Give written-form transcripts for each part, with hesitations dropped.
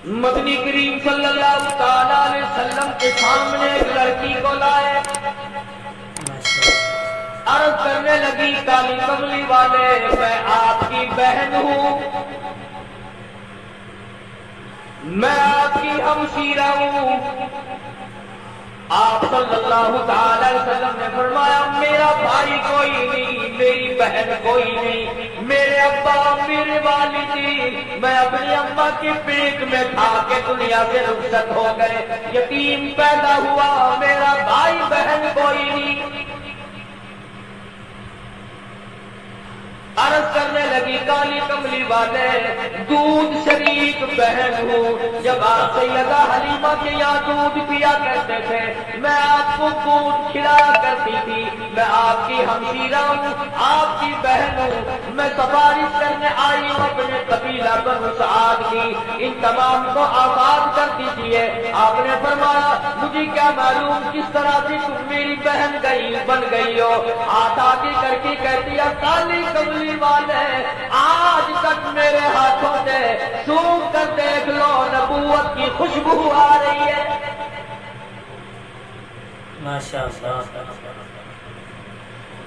مدنی کریم صلی اللہ تعالی علیہ وسلم کے سامنے ایک لڑکی کو لائے، عرض کرنے لگی کالی کملی والے میں آپ کی بہن ہوں، میں آپ کی ہمشیرہ ہوں۔ آپ صلی اللہ تعالی علیہ وسلم نے فرمایا میرا بھائی کوئی نہیں، میری بہن کوئی نہیں، میرے ابا میرے والدی میں اپنی اماں کی پیٹ میں تھا کہ دنیا سے رخصت ہو گئے، یتیم پیدا ہوا، میرا بھائی بہن کوئی نہیں۔ عرض کرنے لگی کالی کملی والے دودھ شریک بہن ہوں، جب آپ سیدہ حلیمہ کے یہاں دودھ پیا کرتے تھے میں آپ کو دودھ کھلایا کرتی تھی، میں آپ کی ہمشیرہ ہوں، آپ کی بہن ہوں، میں سفارش کرنے آئی ہوں اپنے قبیلہ بنو سعد کی، ان تمام کو آباد کر دیجیے۔ آپ نے فرمایا مجھے کیا معلوم کس طرح سے تم میری بہن گئی بن گئی ہو۔ ہاتھ آگے کر کے کہتی ہے کالی کملی والے آج تک میرے ہاتھوں سے سونگھ کر دیکھ لو نبوت کی خوشبو آ رہی ہے۔ ماشاءاللہ۔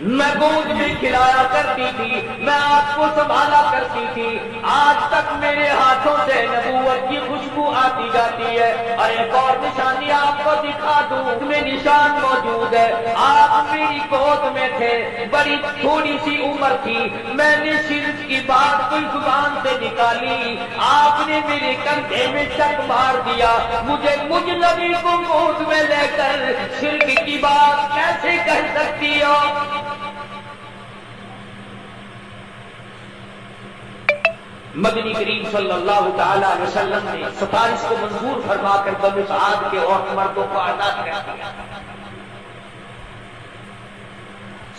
میں گود بھی کھلایا کرتی تھی، میں آپ کو سنبھالا کرتی تھی، آج تک میرے ہاتھوں سے نبوت کی خوشبو آتی جاتی ہے۔ اور ایک اور نشانی آپ کو دکھا دوں، میں نشان موجود ہے، آپ میری گود میں تھے، بڑی تھوڑی سی عمر تھی، میں نے شرک کی بات کوئی زبان سے نکالی، آپ نے میرے کندھے میں چک مار دیا، مجھے مجنبی کو گود میں لے کر شرک کی بات کیسے کہہ سکتی ہو؟ مدنی کریم صلی اللہ تعالی علیہ وسلم نے سفارش کو منظور فرما کر بنو سعد کے اور مردوں کو آزاد کر دیا۔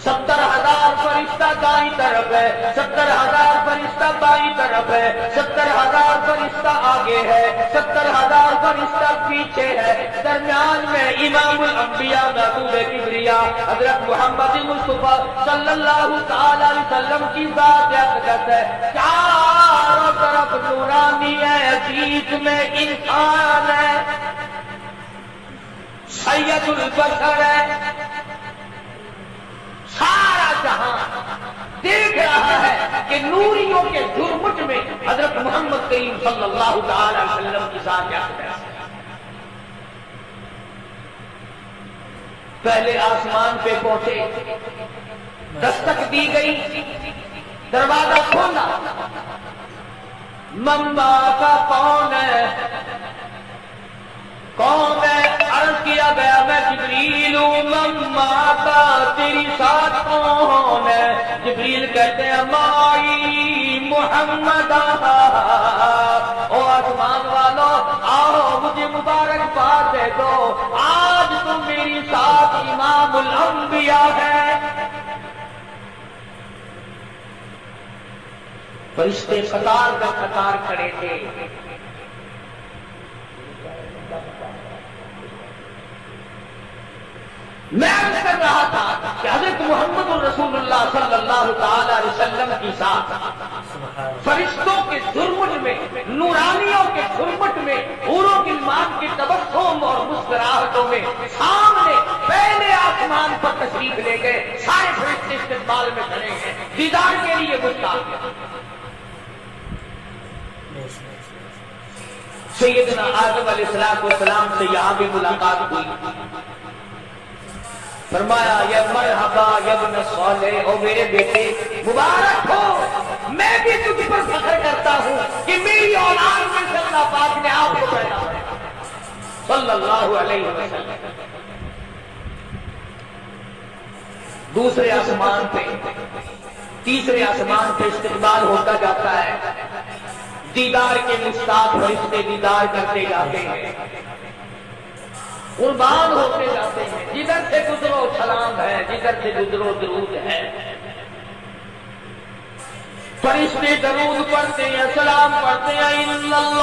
70,000 فرشتہ دائیں طرف ہے، 70,000 فرشتہ بائیں طرف ہے، 70,000 فرشتہ آگے ہے، 70,000 فرشتہ پیچھے ہے، درمیان میں امام الانبیاء محبوب کبریا حضرت محمد مصطفیٰ صلی اللہ تعالی علیہ وسلم کی ذات اقدس ہے، چاروں طرف نورانی ہے، بیچ میں انسان ہے، سید البشر ہے، سارا جہاں دیکھ رہا ہے کہ نوریوں کے جھرمٹ میں حضرت محمد کریم صلی اللہ تعالی علیہ وسلم کی ذات اقدس ہے۔ پہلے آسمان پہ پہنچے، دستک دی گئی، دروازہ کھولا، ممبا کا کون ہے؟ کون ہے؟ عرض کیا گیا میں جبریل ہوں، مما کا تیری ساتھ کون ہے؟ جبریل کہتے ہیں مائی محمد، او آسمان والو آؤ مجھے مبارکباد دے دو، آج تم میری ساتھ امام الانبیاء ہے۔ فرشتے قطار در قطار کھڑے تھے، میں عرض کر رہا تھا کہ حضرت محمد رسول اللہ صلی اللہ تعالی علیہ وسلم کی ساتھ فرشتوں کے جھرمٹ میں، نورانیوں کے جھرمٹ میں، حوروں غلمان کے تبسم اور مسکراہٹوں میں سامنے پہلے آسمان پر تشریف لے گئے، سارے فرشتے استقبال میں کھڑے ہیں، دیدار کے لیے مشتاق ہیں۔ سیدنا آدم علیہ السلام سے یہاں بھی ملاقات ہوئی، فرمایا یا مرحبا یا ابن صالح، او میرے بیٹے مبارک ہو، میں بھی تجھ پر فخر کرتا ہوں کہ میری اولاد میں سے اللہ پاک نے آپ کو پیدا کیا صلی اللہ علیہ وسلم۔ دوسرے آسمان پہ، تیسرے آسمان پہ استقبال ہوتا جاتا ہے، دیدار کے مشتاق فرشتے دیدار کرتے جاتے ہیں، قربان ہوتے جاتے ہیں، جدھر سے گزرو سلام ہے، جدھر سے گزرو درود ہے، فرشتے درود پڑھتے ہیں، سلام پڑھتے ہیں، ان اللہ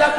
10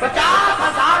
50,000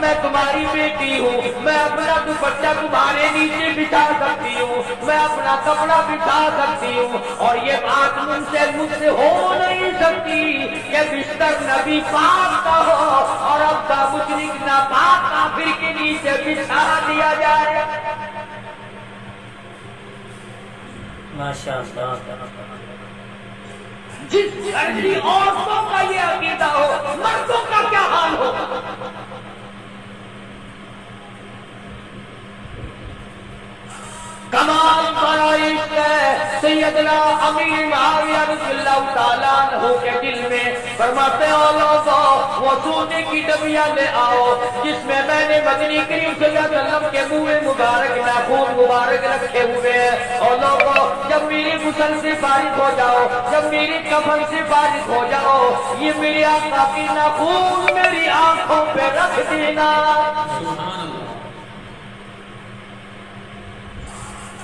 میں تمہاری بیٹی ہوں، میں اپنا دوپٹہ تمہارے نیچے بچھا سکتی ہوں، میں اپنا کپڑا بچھا سکتی ہوں، اور یہ بات مجھ سے ہو نہیں سکتی کہ بستر نبی پاک کا ہو اور اب کا مشرک ناپاک کافر کے نیچے بچھا دیا جائے۔ ماشاء اللہ۔ جس گھر کی عورتوں کا یہ عقیدہ ہو، مردوں کا کیا حال ہوگا؟ کمال فرائض ہے سیدنا امیر معاویہ رضی اللہ تعالیٰ عنہ کے دل میں، فرماتے ہیں لوگوں وہ سونے کی ڈبیاں لے آؤ جس میں میں نے مدنی کریم صلی اللہ علیہ وسلم کے منہ مبارک ناخن مبارک رکھے ہوئے ہیں، اور لوگوں جب میری غسل سے فارغ ہو جاؤ، جب میری کفن سے فارغ ہو جاؤ، یہ میری آقا کی ناخن میری آنکھوں پہ رکھ دینا۔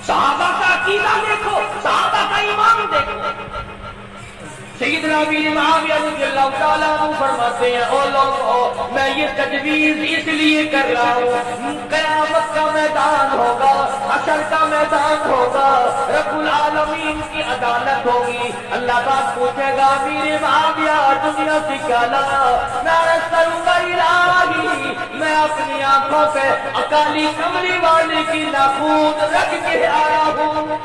صحابہ کا عقیدہ دیکھو، صحابہ کا ایمان دیکھو۔ سیدنا امیر معاویہ رضی اللہ تعالیٰ عنہ فرماتے ہیں او لوگوں میں یہ تجویز اس لیے کر رہا ہوں، قیامت کا میدان ہوگا، حشر کا میدان ہوگا، رب العالمین کی عدالت ہوگی، اللہ پاک پوچھے گا امیر معاویہ دنیا سے کیا لگا؟ میں عرض کروں گا الہی میں اپنی آنکھوں پہ اکالی کملی والے کی ناخن رکھ کے آیا ہوں۔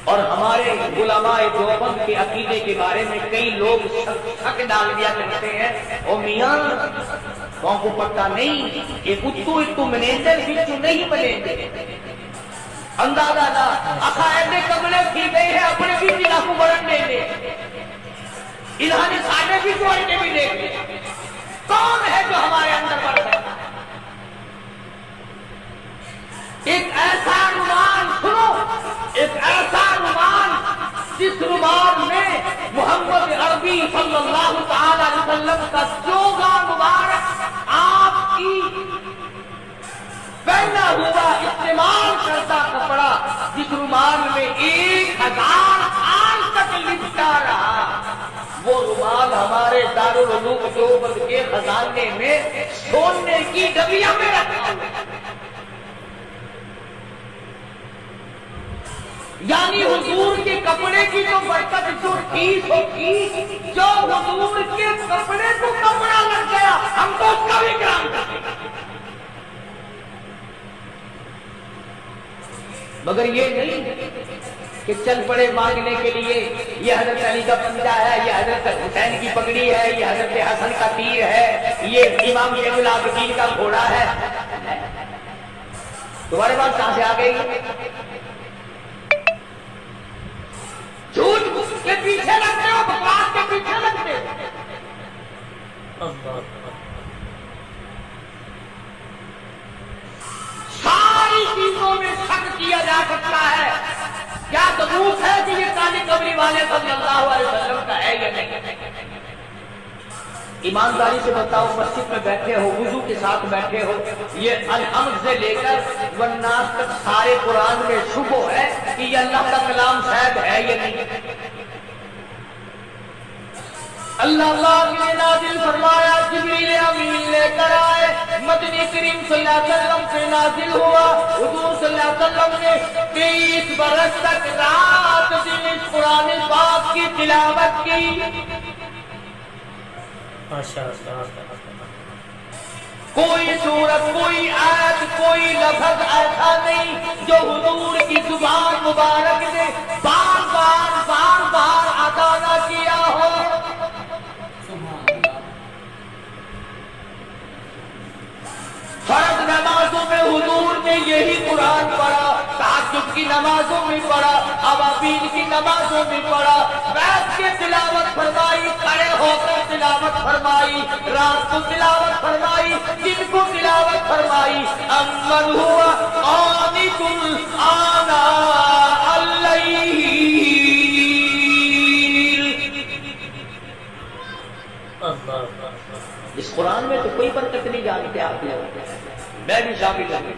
اور ہمارے علماء دیوبند کے عقیدے کے بارے میں کئی لوگ شک ڈال دیا کرتے ہیں، او میاں کون کو پتہ نہیں یہ اتو مینیجر بچو نہیں بنے اندازہ نہ عقائد قبلے کی گئی ہے اپنے بھی دلا کو بڑھنے دے، انہوں نے سارے بھی جوڑ کے بھی دیکھ لے کون ہے جو ہمارے اندر بڑھ سکتا ہے؟ ایک ایسا رومان سنو، ایک ایسا رومان جس رومان میں محمد عربی صلی اللہ تعالی علیہ وسلم کا چوگا مبارک آپ کی پہنا ہوا استعمال کرتا کپڑا، جس رومان میں 1000 سال تک لپٹا رہا، وہ رومال ہمارے دارالعلوم دیوبند کے خزانے میں سونے کی ڈبیاں میں رکھا ہوا ہے۔ یعنی حضور کے کپڑے کی تو برکت جو ٹھیک ہوگی، جو حضور کے کپڑے کو کپڑا لگ گیا ہم تو اس کا بھی کرام کریں، مگر یہ نہیں کہ چل پڑے مانگنے کے لیے یہ حضرت علی کا پنجہ ہے، یہ حضرت حسین کی پگڑی ہے، یہ حضرت حسن کا تیر ہے، یہ امام زین العابدین کا گھوڑا ہے۔ تمہارے پاس کہاں سے آ گئی؟ جھوٹ کے پیچھے لگتے ہو، بکواس کے پیچھے لگتے ہو۔ ساری چیزوں میں شک کیا جا سکتا ہے، کیا ثبوت ہے کہ یہ کالی کملی والے صلی اللہ علیہ وسلم کا ہے یا نہیں؟ ایمانداری سے بتاؤ، مسجد میں بیٹھے ہو، وضو کے ساتھ بیٹھے ہو، یہ الحمد سے لے کر والناس تک سارے قرآن میں شبہ ہے کہ یہ اللہ کا کلام شاید ہے یا نہیں؟ اللہ نے نازل فرمایا، جبریل امین لے کر آئے، مدنی کریم صلی اللہ علیہ وسلم سے نازل ہوا، حضور صلی اللہ علیہ وسلم نے 30 برس تک رات دن اس قرآن پاک کی تلاوت کی۔ کوئی سورت، کوئی آیت، کوئی لفظ ایسا نہیں جو حضور کی زبان مبارک نے بار بار ادا نہ کیا ہو۔ فرض نمازوں میں حضور نے یہی قرآن پڑھا، تہجد کی نمازوں میں پڑھا، اوابین کی نمازوں میں پڑھا، بیٹھ کے تلاوت فرمائی، کھڑے ہو کر تلاوت فرمائی، رات کو تلاوت فرمائی، دن کو تلاوت فرمائی۔ امن ہوا قانت آناء اللیل، اس قرآن میں تو کوئی برکت نہیں جانتے آپ لوگ، میں بھی شامل ہوں۔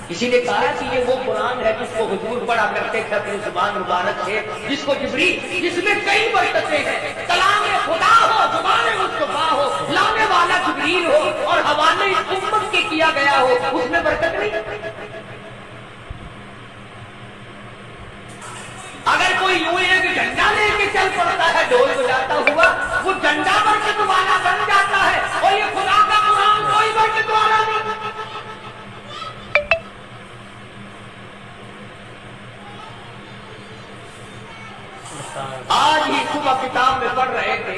کسی نے کہا کہ یہ وہ قرآن ہے جس کو حضور پڑھا کرتے تھے اپنی زبان مبارک سے، جس کو جبریل، جس میں کئی برکتیں ہیں، کلام آج ہی صبح کتاب میں پڑھ رہے تھے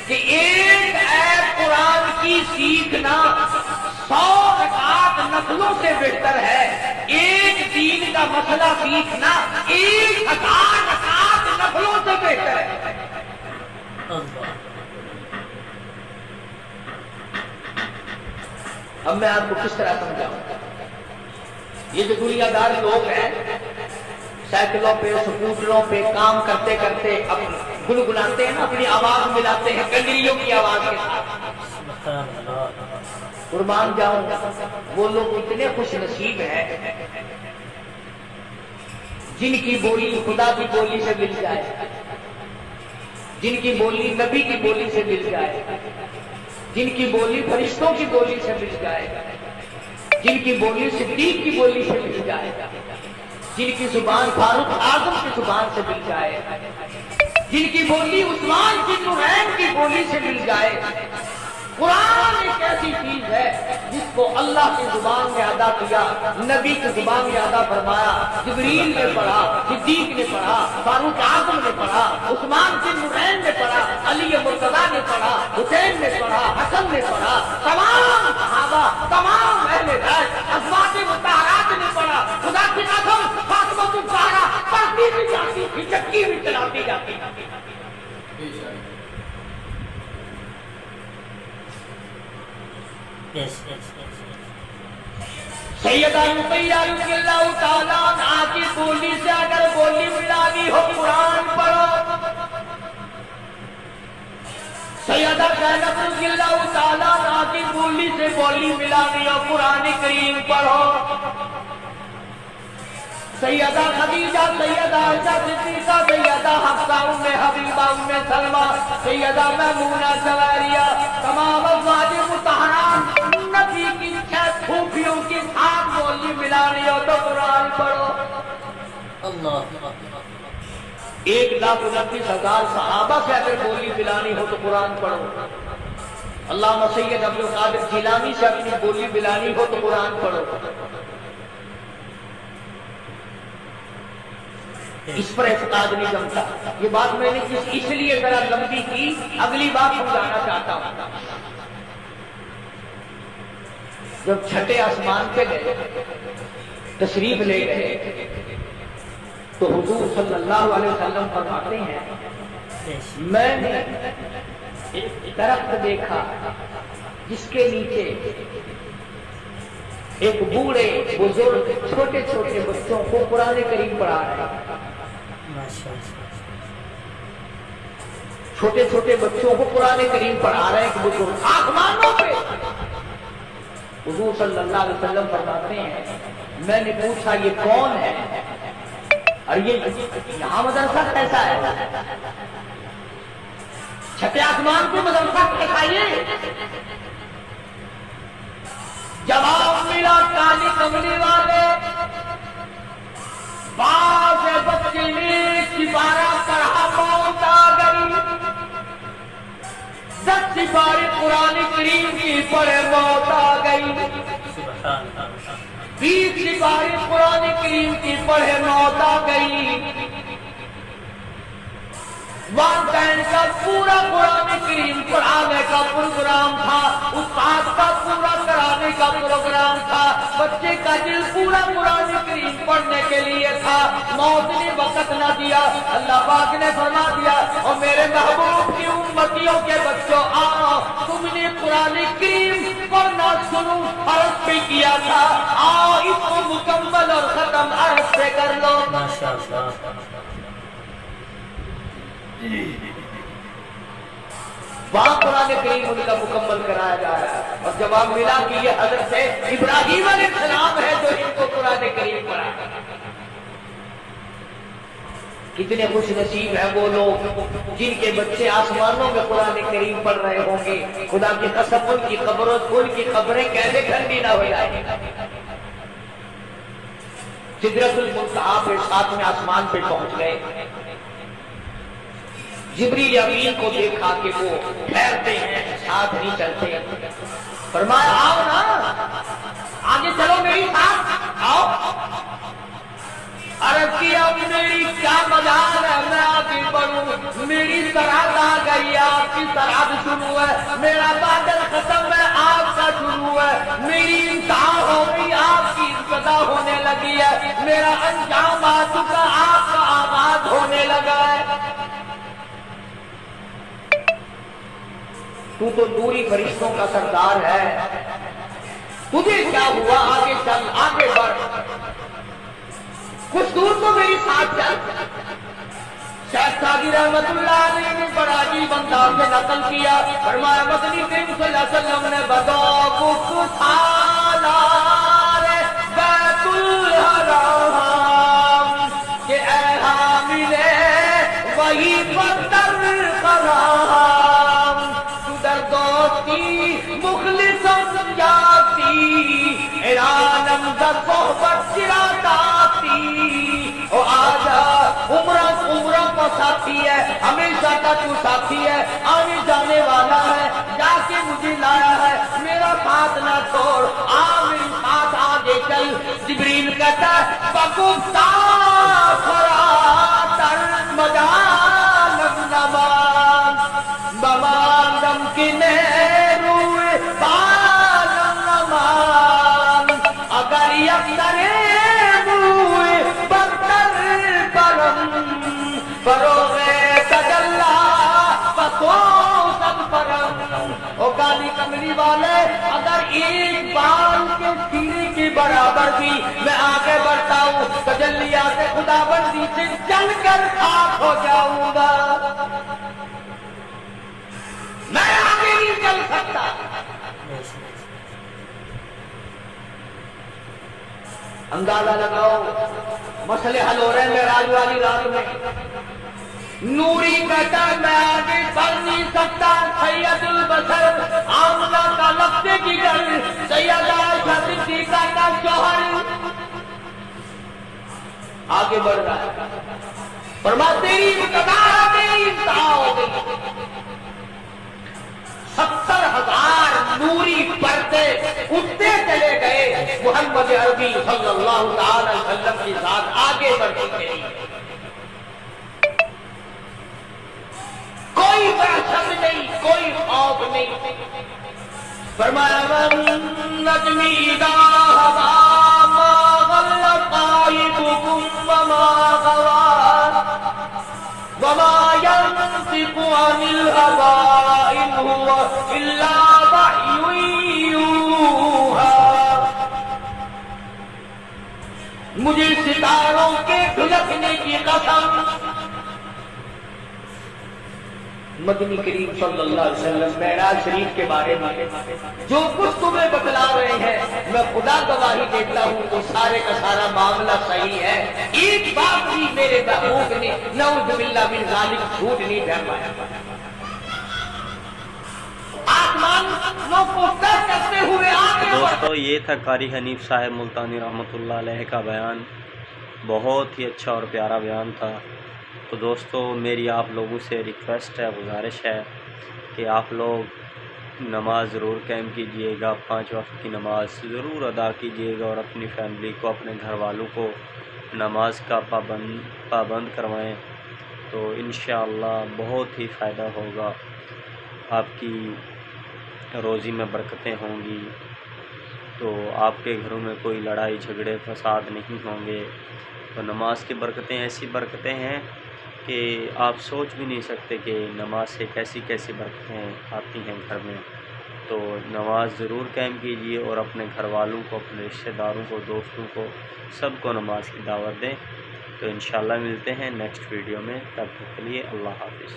کہ ایک ایت قرآن کی سیکھنا 100 رکعت نفلوں سے بہتر ہے. ایک دین کا مسئلہ سیکھنا 1000 رکعت نفلوں سے بہتر ہے. اب میں آپ کو کس طرح سمجھاؤں؟ یہ جو دنیا دار لوگ ہیں سائیکلوں پہ سکوٹروں پہ کام کرتے کرتے گنگناتے ہیں نا، اپنی آواز ملاتے ہیں کنڈلیوں کی آواز کے ساتھ. قربان جاؤں وہ لوگ اتنے خوش نصیب ہیں جن کی بولی خدا کی بولی سے مل جائے، جن کی بولی نبی کی بولی سے مل جائے، جن کی بولی فرشتوں کی بولی سے مل جائے، جن کی بولی صدیق کی بولی سے مل جائے، جن کی زبان فاروق اعظم کی زبان سے مل جائے، جن کی بولی عثمان کی نورین کی بولی سے مل جائے. قرآن ایک ایسی چیز ہے جس کو اللہ کی زبان میں ادا کیا، نبی کی زبان میں ادا فرمایا، جبریل نے پڑھا، صدیق نے پڑھا، فاروق اعظم نے پڑھا، عثمان بن نورین نے پڑھا، علی مرتضیٰ نے پڑھا، حسین نے پڑھا، حسن نے پڑھا، تمام صحابہ، تمام اہل بیت، ازواج مطہرات نے پڑھا. خدا کی قسم فاطمہ الزہرا پڑھتی بھی جاتی تھی، چکی بھی چلاتی جاتی تھی. سیدہ رقیہ رضی اللہ تعالیٰ عنہا کی بولی سے اگر بولی ملانی ہو قرآن پڑھو. سیدہ زینب رضی اللہ تعالیٰ عنہا کی بولی سے بولی ملانی ہو قرآن کریم پڑھو. سیدہ خدیجہ، سیدہ عائشہ صدیقہ، سیدہ حفصہ، ام حبیبہ، ام سلمہ، سیدہ میمونہ جویریہ، تمام ازواج مطہرات نبی کی 6 پھوپھیوں کی ساتھ بولی ملانی ہو تو قرآن پڑھو. اللہ 1,29,000 صحابہ سے اگر بولی ملانی ہو تو قرآن پڑھو. علامہ سید عبد القادر جیلانی سے اپنی بولی ملانی ہو تو قرآن پڑھو. اس پر اعتقاد نہیں جمتا. یہ بات میں نے اس لیے ذرا لمبی کی، اگلی بات سمجھانا چاہتا ہوں. جب چھٹے آسمان پہ گئے تشریف لے گئے تو حضور صلی اللہ علیہ وسلم فرماتے ہیں میں نے ایک درخت دیکھا جس کے نیچے ایک بوڑھے بزرگ چھوٹے چھوٹے بچوں کو قرآن کریم پڑھا رہے ہیں. چھوٹے چھوٹے بچوں کو قرآن کریم پڑھا رہے ہیں. بزرگ آسمانوں پہ. حضور صلی اللہ علیہ وسلم فرماتے ہیں میں نے پوچھا یہ کون ہے اور یہ یہاں مدرسہ کیسا ہے؟ چھٹے آسمان پہ مدرسہ کیسا ہے؟ جواب ملا کالی کملی والے باز بچے نے سپارہ پڑھا موت آ گئی. 10 سپارے قرآن کریم کی پڑھے موت آ گئی. 20 سپارے قرآن کریم کی پڑھے موت آ گئی. والدین کا پورا قرآن کریم پڑھانے کا پروگرام تھا، استاد کا پورا کرانے کا پروگرام تھا، بچے کا دل پورا قرآن کریم پڑھنے کے لیے تھا. موت نے وقت نہ دیا. اللہ پاک نے فرما دیا اور میرے محبوب کی امتیوں کے بچوں آؤ تم نے قرآن کریم پڑھنا شروع عرب پہ کیا تھا، آؤ اس کو مکمل اور ختم عرب سے کر لو. وہاں قرآن کریم ان کا مکمل کرایا جا رہا ہے اور جواب ملا کہ یہ حضرت ابراہیم علیہ السلام ہے جو ان کو قرآن کریم پڑھا. کتنے خوش نصیب ہیں وہ لوگ جن کے بچے آسمانوں میں قرآن کریم پڑھ رہے ہوں گے. خدا کی قسم ان کی قبریں کیسے ٹھنڈی نہ ہو جائیں. سدرۃ المنتہا پہ 7ویں آسمان پہ پہنچ گئے. جبریل امین کو دیکھا کہ وہ ٹھہرتے ہیں ساتھ نہیں چلتے. فرمایا آؤ نا آگے چلو میری ساتھ آؤ. عرض کیا میری کیا مجال ہے میں آگے بڑھوں، میری سرحد آ گئی ہے، آپ کی سرحد شروع ہے، میرا بادل ختم ہے آپ کا شروع ہے، میری انتہا ہو گئی آپ کی ابتدا ہونے لگی ہے، میرا انجام آ چکا آپ کا آغاز ہونے لگا ہے۔ تو نوری فرشتوں کا سردار ہے، تجھے کیا ہوا؟ آگے چل، آگے بڑھ، کچھ دور تو میری ساتھ چل۔ شیخ سعدی رحمت اللہ علیہ نے بڑا عجیب انداز میں نقل کیا، فرمایا مدنی کریم صلی اللہ علیہ وسلم نے بدوق سالار بیت الحرام کہ اے حامل وہی پر در قرام، تو در دوستی مخلص جاتی ایرانم در صحبت چراتاتی، او آجا عمرہ کا ساتھی ہے، ہمیشہ کا تو ساتھی ہے، آنے جانے والا ہے، جا کے مجھے لایا ہے، میرا ساتھ نہ چھوڑ، آ میری ساتھ آگے چل۔ جبریل کہتا ہے بکفتا فراتر مجانم نمان بماندم کنے روئے بالم نمان، اگر یک درے روئے برتر برم فروغے تجلا بسوسن فرم۔ او کالی کملی والے، اگر ایک بال کے سینے کے برابر بھی میں آگے بڑھتا ہوں، تجلیات خدا بندی سے جل کر خاک ہو جاؤں گا، میں آگے نہیں چل سکتا۔ اندازہ لگاؤ مسئلے حل ہو رہے ہیں معراج والی رات میں، نوری کہتا میں آگے بڑھ نہیں سکتا، سید البشر آمنہ کا لفظ کی گھر، سیدہ عائشہ صدیقہ کا شوہر آگے بڑھ رہا ہے، فرما تیری ابتدا تیری انتہا ہو گئی۔ 70,000 نوری پردے اٹھتے چلے گئے محمد عربی صلی اللہ تعالی وسلم کے ساتھ آگے بڑھتے گئے، کوئی وحشت نہیں، کوئی خوف نہیں۔ فرمایا والنجم اذا هوى ما ضل صاحبكم وما غوى وما ينطق عن الهوى إن هو إلا وحي يوحى، مجھے ستاروں کے دھلکنے کی قسم، مدنی کریم صلی اللہ علیہ وسلم معراج شریف کے بارے میں جو کچھ تمہیں بتلا رہے ہیں، میں خدا گواہی دیتا ہوں وہ سارے کا سارا معاملہ صحیح ہے، ایک بات بھی میرے محبوب نے نعوذ باللہ من ذالک جھوٹ نہیں پھیلایا۔ آسمانوں کو طے کرتے ہوئے آگے دوستو یہ تھا قاری حنیف صاحب ملتانی رحمۃ اللہ علیہ کا بیان، بہت ہی اچھا اور پیارا بیان تھا۔ تو دوستو میری آپ لوگوں سے ریکویسٹ ہے، گزارش ہے کہ آپ لوگ نماز ضرور قائم کیجئے گا، 5 وقت کی نماز ضرور ادا کیجئے گا، اور اپنی فیملی کو، اپنے گھر والوں کو نماز کا پابند کروائیں، تو انشاءاللہ بہت ہی فائدہ ہوگا، آپ کی روزی میں برکتیں ہوں گی، تو آپ کے گھروں میں کوئی لڑائی جھگڑے فساد نہیں ہوں گے۔ تو نماز کی برکتیں ایسی برکتیں ہیں کہ آپ سوچ بھی نہیں سکتے کہ نماز سے کیسی کیسی برکتیں آتی ہیں گھر میں۔ تو نماز ضرور قائم کیجیے اور اپنے گھر والوں کو، اپنے رشتہ داروں کو، دوستوں کو، سب کو نماز کی دعوت دیں۔ تو انشاءاللہ ملتے ہیں نیکسٹ ویڈیو میں، تب تک کے لیے اللہ حافظ۔